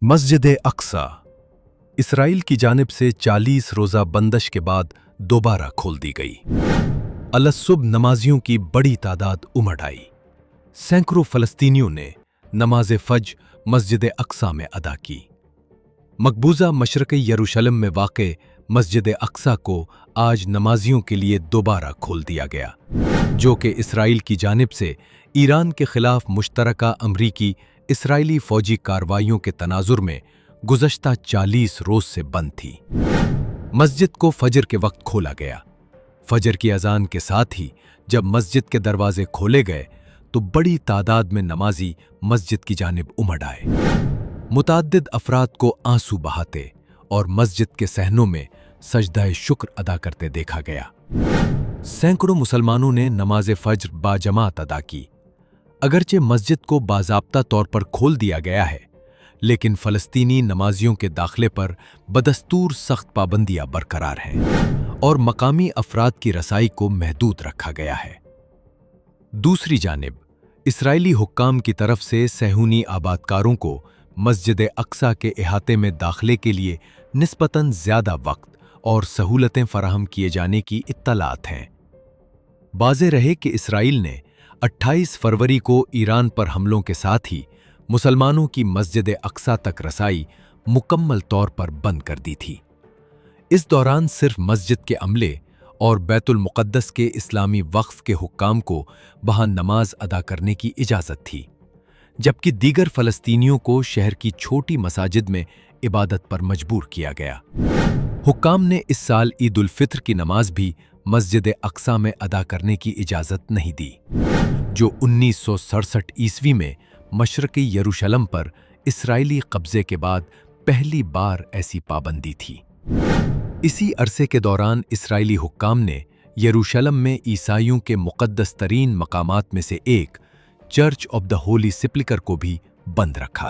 مسجد اقصی اسرائیل کی جانب سے 40 روزہ بندش کے بعد دوبارہ کھول دی گئی۔ الصبح نمازیوں کی بڑی تعداد امٹ آئی۔ سینکڑوں فلسطینیوں نے نماز فجر مسجد اقصی میں ادا کی۔ مقبوضہ مشرقی یروشلم میں واقع مسجد اقصی کو آج نمازیوں کے لیے دوبارہ کھول دیا گیا، جو کہ اسرائیل کی جانب سے ایران کے خلاف مشترکہ امریکی اسرائیلی فوجی کارروائیوں کے تناظر میں گزشتہ 40 روز سے بند تھی۔ مسجد کو فجر کے وقت کھولا گیا۔ فجر کی اذان کے ساتھ ہی جب مسجد کے دروازے کھولے گئے تو بڑی تعداد میں نمازی مسجد کی جانب امٹ آئے۔ متعدد افراد کو آنسو بہاتے اور مسجد کے صحنوں میں سجدہ شکر ادا کرتے دیکھا گیا۔ سینکڑوں مسلمانوں نے نماز فجر باجماعت ادا کی۔ اگرچہ مسجد کو باضابطہ طور پر کھول دیا گیا ہے، لیکن فلسطینی نمازیوں کے داخلے پر بدستور سخت پابندیاں برقرار ہیں اور مقامی افراد کی رسائی کو محدود رکھا گیا ہے۔ دوسری جانب اسرائیلی حکام کی طرف سے صہیونی آبادکاروں کو مسجد اقصی کے احاطے میں داخلے کے لیے نسبتاً زیادہ وقت اور سہولتیں فراہم کیے جانے کی اطلاعات ہیں۔ واضح رہے کہ اسرائیل نے 28 فروری کو ایران پر حملوں کے ساتھ ہی مسلمانوں کی مسجد اقصی تک رسائی مکمل طور پر بند کر دی تھی۔ اس دوران صرف مسجد کے عملے اور بیت المقدس کے اسلامی وقف کے حکام کو وہاں نماز ادا کرنے کی اجازت تھی، جبکہ دیگر فلسطینیوں کو شہر کی چھوٹی مساجد میں عبادت پر مجبور کیا گیا۔ حکام نے اس سال عید الفطر کی نماز بھی مسجد اقصی میں ادا کرنے کی اجازت نہیں دی، جو 1967 عیسوی میں مشرقی یروشلم پر اسرائیلی قبضے کے بعد پہلی بار ایسی پابندی تھی۔ اسی عرصے کے دوران اسرائیلی حکام نے یروشلم میں عیسائیوں کے مقدس ترین مقامات میں سے ایک چرچ آف دی ہولی سپلکر کو بھی بند رکھا۔